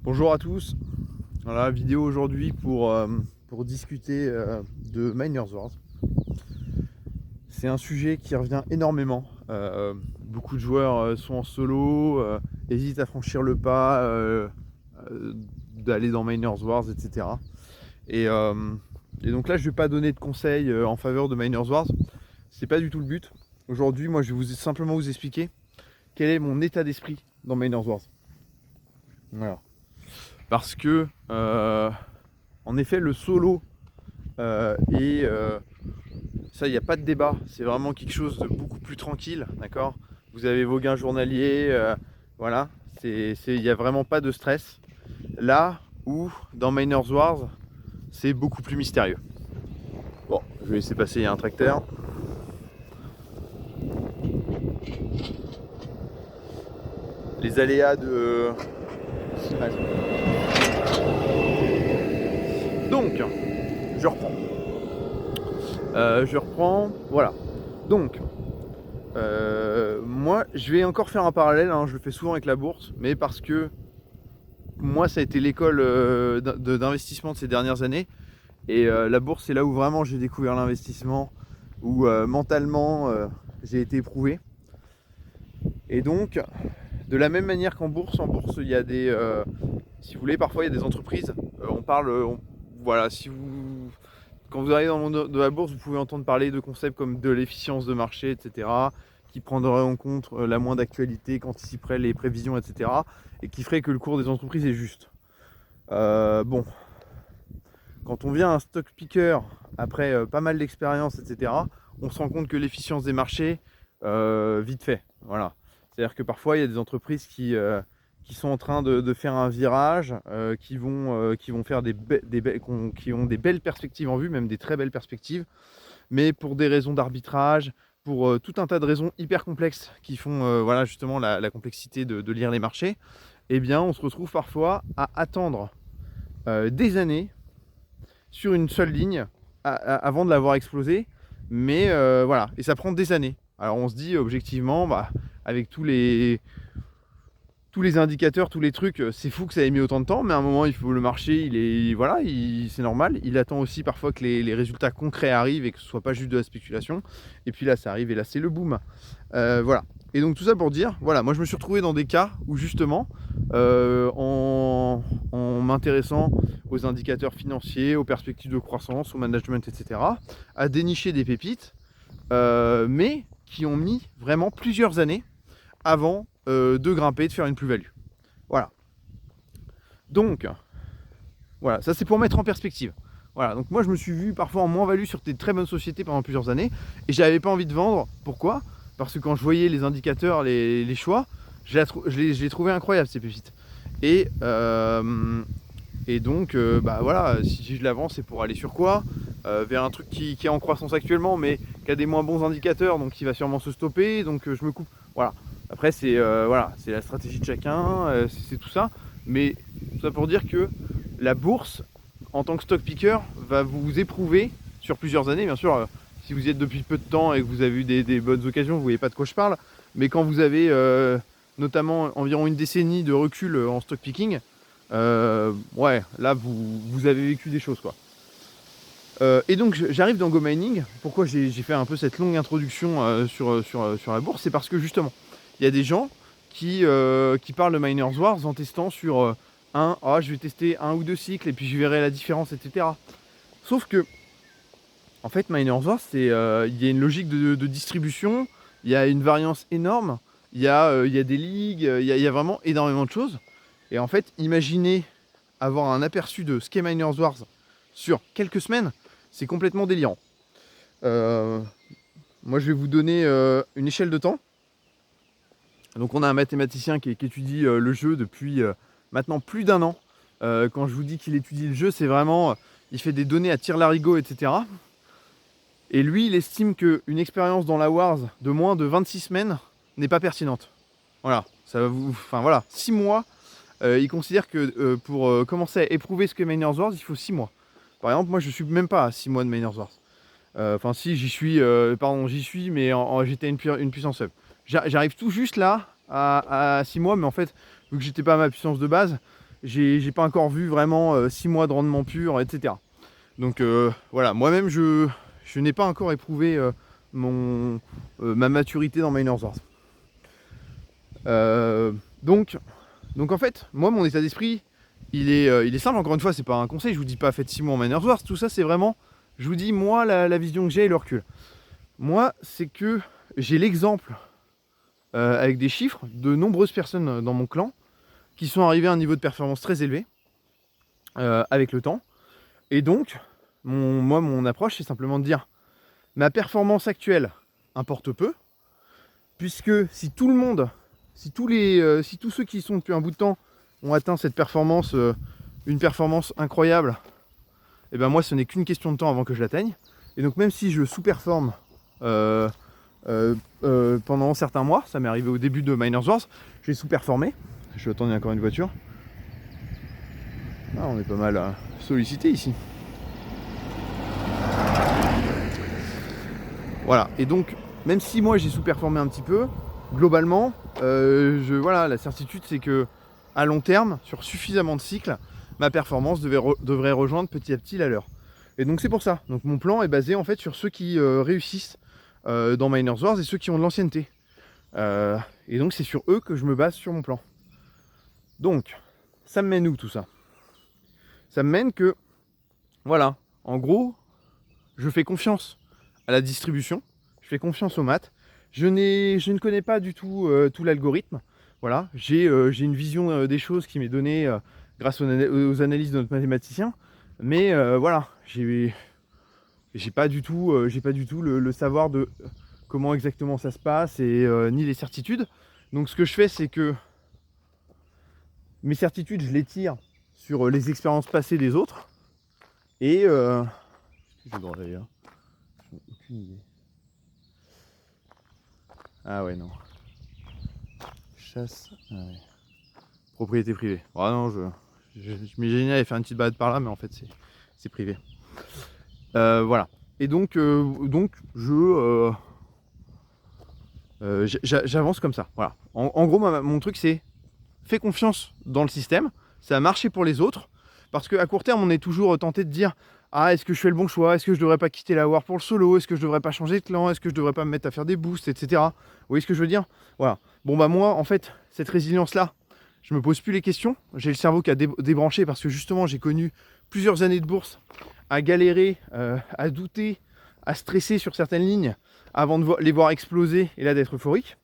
Bonjour à tous. Voilà, vidéo aujourd'hui pour discuter de Miners Wars. C'est un sujet qui revient énormément. Beaucoup de joueurs sont en solo, hésitent à franchir le pas d'aller dans Miners Wars, etc. Et, euh, et donc là, je ne vais pas donner de conseils en faveur de Miners Wars. C'est pas du tout le but. Aujourd'hui, moi, je vais simplement vous expliquer quel est mon état d'esprit dans Miners Wars. Voilà. Parce que en effet, le solo et ça, il n'y a pas de débat. C'est vraiment quelque chose de beaucoup plus tranquille, d'accord. Vous avez vos gains journaliers, voilà. Il n'y a vraiment pas de stress. Là où, dans Miners Wars, c'est beaucoup plus mystérieux. Bon, je vais laisser passer, il y a un tracteur. Les aléas de... Donc, je reprends. Voilà. Donc, moi, je vais encore faire un parallèle, hein, je le fais souvent avec la bourse, mais parce que moi, ça a été l'école d'investissement de ces dernières années. Et la bourse, c'est là où vraiment j'ai découvert l'investissement, où mentalement, j'ai été éprouvé. Et donc, de la même manière qu'en bourse, il y a des... si vous voulez, parfois, il y a des entreprises. Voilà, quand vous arrivez dans le monde de la bourse, vous pouvez entendre parler de concepts comme de l'efficience de marché, etc., qui prendraient en compte la moindre actualité, qu'anticiperaient les prévisions, etc., et qui ferait que le cours des entreprises est juste. Bon, quand on vient à un stock picker, après pas mal d'expérience, etc., on se rend compte que l'efficience des marchés, vite fait, voilà. C'est-à-dire que parfois, il y a des entreprises qui sont en train de faire un virage, qui vont faire qui ont des belles perspectives en vue, même des très belles perspectives, mais pour des raisons d'arbitrage, pour tout un tas de raisons hyper complexes qui font voilà, justement la complexité de lire les marchés, eh bien on se retrouve parfois à attendre des années sur une seule ligne avant de l'avoir explosé, mais voilà, et ça prend des années. Alors on se dit objectivement, bah, avec tous les indicateurs, tous les trucs, c'est fou que ça ait mis autant de temps, mais à un moment, le marché, voilà, c'est normal. Il attend aussi parfois que les résultats concrets arrivent et que ce soit pas juste de la spéculation. Et puis là, ça arrive et là, c'est le boom. Voilà. Et donc tout ça pour dire, voilà, moi je me suis retrouvé dans des cas où justement, en m'intéressant aux indicateurs financiers, aux perspectives de croissance, au management, etc., à dénicher des pépites, mais qui ont mis vraiment plusieurs années avant de grimper, de faire une plus-value. Voilà. Donc, voilà, ça c'est pour mettre en perspective. Voilà, donc moi je me suis vu parfois en moins-value sur des très bonnes sociétés pendant plusieurs années et j'avais pas envie de vendre. Pourquoi? Parce que quand je voyais les indicateurs, les choix, je les trouvais incroyables ces pépites. Et, et donc, bah voilà, si je la vends, c'est pour aller sur quoi? Vers un truc qui est en croissance actuellement, mais qui a des moins bons indicateurs, donc qui va sûrement se stopper, donc je me coupe. Voilà. Après, voilà, c'est la stratégie de chacun, c'est tout ça. Mais tout ça pour dire que la bourse, en tant que stock picker, va vous éprouver sur plusieurs années. Bien sûr, si vous y êtes depuis peu de temps et que vous avez eu des bonnes occasions, vous ne voyez pas de quoi je parle. Mais quand vous avez notamment environ une décennie de recul en stock picking, ouais, là vous avez vécu des choses, quoi. Et donc j'arrive dans Go Mining. Pourquoi j'ai fait un peu cette longue introduction sur la bourse? C'est parce que justement, il y a des gens qui parlent de Miners Wars en testant sur je vais tester un ou deux cycles et puis je verrai la différence, etc. Sauf que, en fait, Miners Wars, il y a une logique de distribution, il y a une variance énorme, il y a des ligues, il y a vraiment énormément de choses. Et en fait, imaginez avoir un aperçu de ce qu'est Miners Wars sur quelques semaines, c'est complètement délirant. Moi, je vais vous donner une échelle de temps. Donc, on a un mathématicien qui étudie le jeu depuis maintenant plus d'un an. Quand je vous dis qu'il étudie le jeu, c'est vraiment... il fait des données à tir-larigot, etc. Et lui, il estime qu'une expérience dans la Wars de moins de 26 semaines n'est pas pertinente. Voilà, enfin voilà, 6 mois, il considère que pour commencer à éprouver ce qu'est Miners Wars, il faut 6 mois. Par exemple, moi je suis même pas à 6 mois de Miners Wars. Enfin si, j'y suis, mais j'étais une puissance up. J'arrive tout juste là à 6 mois, mais en fait, vu que j'étais pas à ma puissance de base, j'ai pas encore vu vraiment 6 mois de rendement pur, etc. Donc voilà, moi-même je n'ai pas encore éprouvé ma maturité dans Miners Wars. Donc en fait, moi mon état d'esprit, il est simple. Encore une fois, c'est pas un conseil, je vous dis pas faites 6 mois en Miners Wars, tout ça c'est vraiment, je vous dis moi la vision que j'ai et le recul. Moi, c'est que j'ai l'exemple avec des chiffres de nombreuses personnes dans mon clan qui sont arrivées à un niveau de performance très élevé avec le temps. Et donc, mon approche, c'est simplement de dire ma performance actuelle importe peu, puisque si tout le monde, si tous ceux qui sont depuis un bout de temps ont atteint cette performance, une performance incroyable, et ben moi ce n'est qu'une question de temps avant que je l'atteigne. Et donc même si je sous-performe pendant certains mois, ça m'est arrivé au début de Miners Wars, j'ai sous-performé. Je vais attendre encore une voiture. Ah, on est pas mal sollicité ici. Voilà, et donc même si moi j'ai sous-performé un petit peu, globalement, voilà, la certitude c'est que à long terme, sur suffisamment de cycles, ma performance devrait rejoindre petit à petit la leur. Et donc c'est pour ça. Donc mon plan est basé en fait sur ceux qui réussissent dans Miners Wars et ceux qui ont de l'ancienneté. Et donc c'est sur eux que je me base sur mon plan. Donc, ça me mène où tout ça? Ça me mène que, voilà, en gros, je fais confiance à la distribution, je fais confiance aux maths. Je ne connais pas du tout tout l'algorithme. Voilà, j'ai une vision des choses qui m'est donnée grâce aux analyses de notre mathématicien. Mais voilà, j'ai pas du tout le savoir de comment exactement ça se passe et ni les certitudes. Donc ce que je fais, c'est que mes certitudes, je les tire sur les expériences passées des autres. Et je dois d'ailleurs. J'en ai aucune idée. Ah ouais, non. Chasse. Ah ouais. Propriété privée. Ah non, je m'imaginais aller faire une petite balade par là, mais en fait c'est privé. Voilà. Et donc j'avance comme ça. Voilà. En gros, mon truc c'est fais confiance dans le système. Ça a marché pour les autres. Parce qu'à court terme, on est toujours tenté de dire ah, est-ce que je fais le bon choix? Est-ce que je devrais pas quitter la war pour le solo? Est-ce que je devrais pas changer de clan? Est-ce que je devrais pas me mettre à faire des boosts, etc. Vous voyez ce que je veux dire? Voilà. Bon bah moi, en fait, cette résilience-là, je me pose plus les questions. J'ai le cerveau qui a débranché parce que justement, j'ai connu plusieurs années de bourse à galérer, à douter, à stresser sur certaines lignes avant de les voir exploser et là d'être euphorique.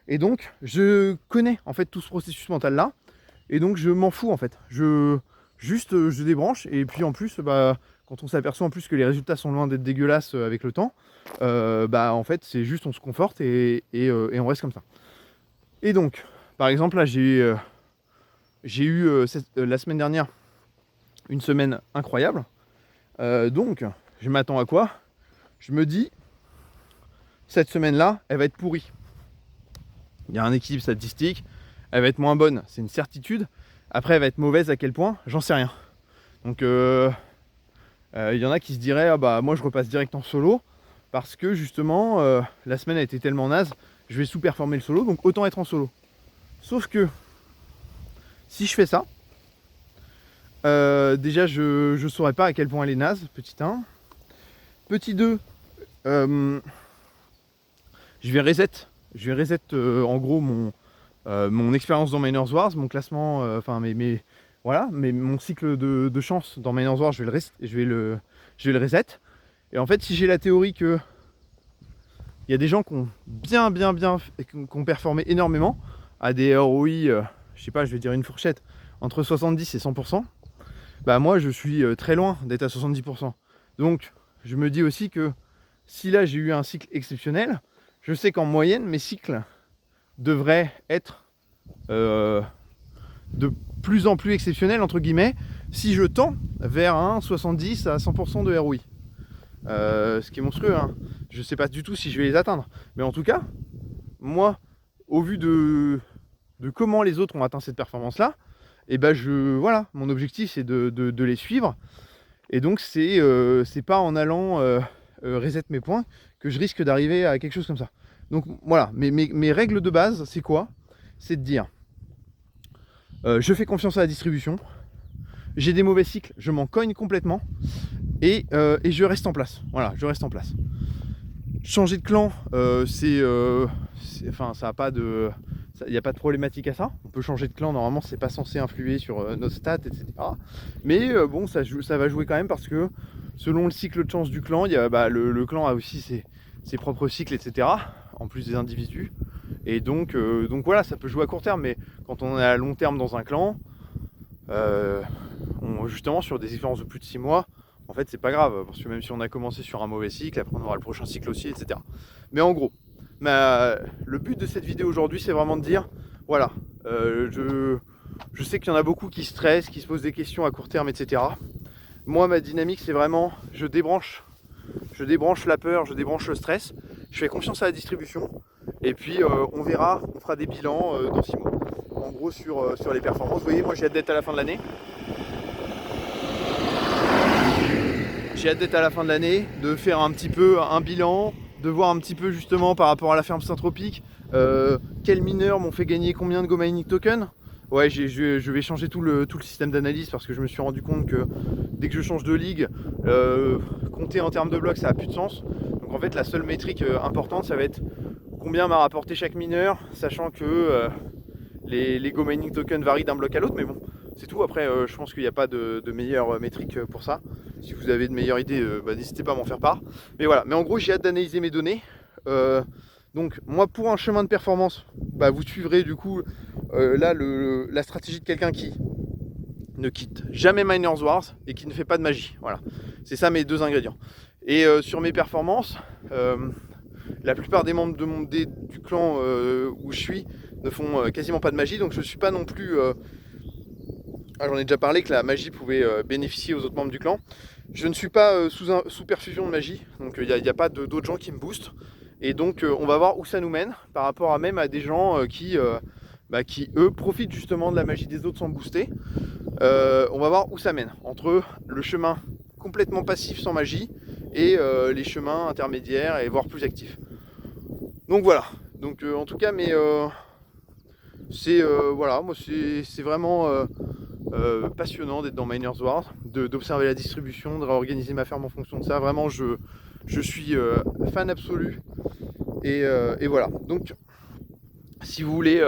Et donc, je connais en fait tout ce processus mental-là. Et donc, je m'en fous en fait. Je débranche. Et puis en plus, bah, quand on s'aperçoit en plus que les résultats sont loin d'être dégueulasses avec le temps, bah en fait, c'est juste on se conforte et on reste comme ça. Et donc, par exemple, là, j'ai eu la semaine dernière une semaine incroyable. Donc, je m'attends à quoi? Je me dis, cette semaine-là, elle va être pourrie. Il y a un équilibre statistique, elle va être moins bonne, c'est une certitude. Après, elle va être mauvaise à quel point? J'en sais rien. Donc, il y en a qui se diraient, ah bah moi je repasse direct en solo, parce que justement, la semaine a été tellement naze, je vais sous-performer le solo, donc autant être en solo. Sauf que, si je fais ça, déjà je ne saurais pas à quel point elle est naze, petit 1. Petit 2, je vais reset en gros mon expérience dans Miners Wars, mon classement, enfin voilà, mais mon cycle de chance dans Miners Wars, je vais le reset. Et en fait, si j'ai la théorie que il y a des gens qui ont qui ont performé énormément à des ROI, je sais pas, je vais dire une fourchette entre 70 et 100%, bah moi je suis très loin d'être à 70%. Donc je me dis aussi que si là j'ai eu un cycle exceptionnel, je sais qu'en moyenne mes cycles devraient être de plus en plus exceptionnels entre guillemets si je tends vers un 70 à 100% de ROI. Ce qui est monstrueux, hein. Je sais pas du tout si je vais les atteindre, mais en tout cas moi au vu de comment les autres ont atteint cette performance là, et ben voilà, mon objectif c'est de les suivre. Et donc c'est pas en allant reset mes points que je risque d'arriver à quelque chose comme ça. Donc voilà, mes règles de base c'est quoi? C'est de dire Je fais confiance à la distribution. J'ai des mauvais cycles, je m'en cogne complètement. Et je reste en place. Voilà, je reste en place. Changer de clan, enfin, ça a pas de... Il n'y a pas de problématique à ça. On peut changer de clan, normalement c'est pas censé influer sur nos stats, etc. Mais bon, ça va jouer quand même parce que selon le cycle de chance du clan, il y a, le clan a aussi ses propres cycles, etc. En plus des individus. Et donc voilà, ça peut jouer à court terme, mais quand on est à long terme dans un clan, justement sur des différences de plus de 6 mois, en fait c'est pas grave, parce que même si on a commencé sur un mauvais cycle, après on aura le prochain cycle aussi, etc. Mais en gros, le but de cette vidéo aujourd'hui, c'est vraiment de dire, voilà, je sais qu'il y en a beaucoup qui stressent, qui se posent des questions à court terme, etc. Moi, ma dynamique, c'est vraiment, je débranche la peur, je débranche le stress, je fais confiance à la distribution, et puis on verra, on fera des bilans dans 6 mois. En gros, sur les performances. Vous voyez, moi j'ai hâte d'être à la fin de l'année. J'ai hâte d'être à la fin de l'année, de faire un petit peu un bilan, de voir un petit peu justement par rapport à la ferme Saint-Tropique, quels mineurs m'ont fait gagner combien de Go Mining Token. Ouais, je vais changer tout le système d'analyse parce que je me suis rendu compte que dès que je change de ligue, compter en termes de blocs, ça n'a plus de sens. Donc en fait, la seule métrique importante, ça va être combien m'a rapporté chaque mineur, sachant que les Go Mining Tokens varient d'un bloc à l'autre, mais bon, c'est tout. Après, je pense qu'il n'y a pas de meilleure métrique pour ça. Si vous avez de meilleures idées, n'hésitez pas à m'en faire part. Mais voilà, mais en gros, j'ai hâte d'analyser mes données. Donc, moi, pour un chemin de performance, vous suivrez du coup là la stratégie de quelqu'un qui ne quitte jamais Miners Wars et qui ne fait pas de magie. Voilà, c'est ça mes 2 ingrédients. Et sur mes performances, la plupart des membres du clan où je suis ne font quasiment pas de magie, donc je ne suis pas non plus... j'en ai déjà parlé que la magie pouvait bénéficier aux autres membres du clan. Je ne suis pas sous perfusion de magie, donc il n'y a pas d'autres gens qui me boostent. Et donc on va voir où ça nous mène par rapport à même à des gens qui eux profitent justement de la magie des autres sans booster. On va voir où ça mène, entre le chemin complètement passif sans magie et les chemins intermédiaires et voire plus actifs. Donc voilà, donc en tout cas, mais voilà, moi c'est vraiment passionnant d'être dans Miners Wars, d'observer la distribution, de réorganiser ma ferme en fonction de ça. Vraiment, je suis fan absolu. Et voilà, donc si vous voulez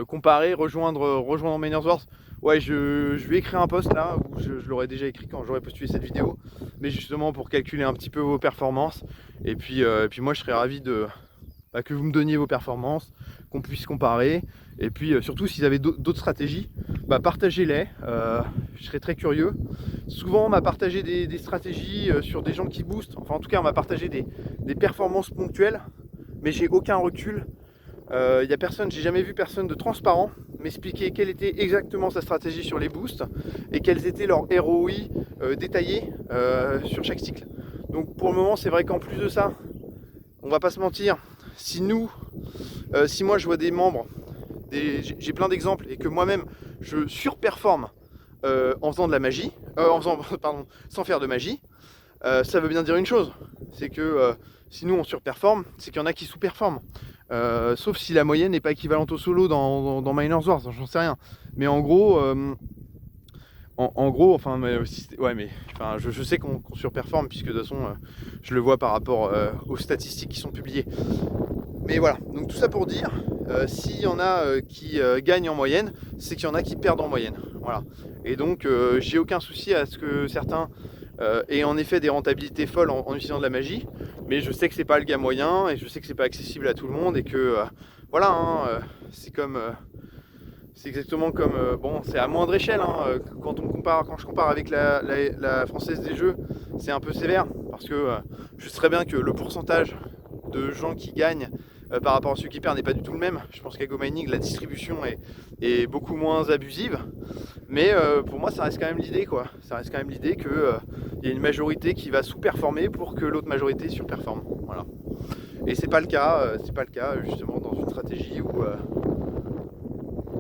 comparer, rejoindre Miners Wars, ouais, je vais écrire un post là, où je l'aurais déjà écrit quand j'aurais postulé cette vidéo, mais justement pour calculer un petit peu vos performances. Et puis moi je serais ravi que vous me donniez vos performances, qu'on puisse comparer. Et puis surtout si vous avez d'autres stratégies, partagez-les, je serais très curieux. Souvent on m'a partagé des stratégies sur des gens qui boostent, enfin en tout cas on m'a partagé des performances ponctuelles, mais j'ai aucun recul. Y a personne, j'ai jamais vu personne de transparent m'expliquer quelle était exactement sa stratégie sur les boosts et quels étaient leurs ROI détaillés sur chaque cycle. Donc pour le moment c'est vrai qu'en plus de ça, on va pas se mentir, si moi je vois des membres, j'ai plein d'exemples, et que moi-même je surperforme en faisant de la magie, sans faire de magie, ça veut bien dire une chose, c'est que si nous on surperforme, c'est qu'il y en a qui sous-performent. Sauf si la moyenne n'est pas équivalente au solo dans Miners Wars, j'en sais rien. Mais en gros, je sais qu'on surperforme, puisque de toute façon, je le vois par rapport aux statistiques qui sont publiées. Mais voilà, donc tout ça pour dire, s'il y en a qui gagnent en moyenne, c'est qu'il y en a qui perdent en moyenne. Voilà. Et donc, j'ai aucun souci à ce que certains aient en effet des rentabilités folles en utilisant de la magie, mais je sais que c'est pas le gain moyen, et je sais que c'est pas accessible à tout le monde, et que voilà, c'est comme... c'est exactement comme, bon, c'est à moindre échelle, quand je compare avec la Française des Jeux, c'est un peu sévère, parce que je sais très bien que le pourcentage de gens qui gagnent par rapport à ceux qui perdent n'est pas du tout le même. Je pense qu'à Go Mining, la distribution est beaucoup moins abusive, mais pour moi ça reste quand même l'idée, quoi. Ça reste quand même l'idée qu'il y a une majorité qui va sous-performer pour que l'autre majorité surperforme. Voilà. Et c'est pas le cas justement dans une stratégie où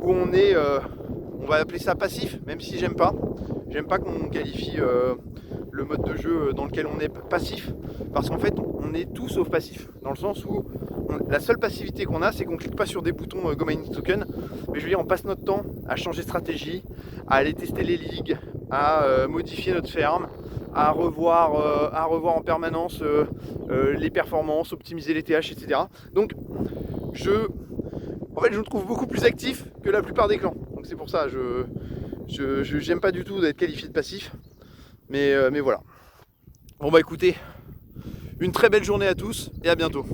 on est, on va appeler ça passif, même si j'aime pas qu'on qualifie le mode de jeu dans lequel on est passif, parce qu'en fait on est tout sauf passif, dans le sens où la seule passivité qu'on a, c'est qu'on clique pas sur des boutons Go Mining Token, mais je veux dire, on passe notre temps à changer de stratégie, à aller tester les ligues, à modifier notre ferme, à revoir en permanence les performances, optimiser les TH, etc. Donc en fait, je me trouve beaucoup plus actif que la plupart des clans. Donc c'est pour ça, j'aime pas du tout d'être qualifié de passif. Mais voilà. Bon bah écoutez, une très belle journée à tous et à bientôt.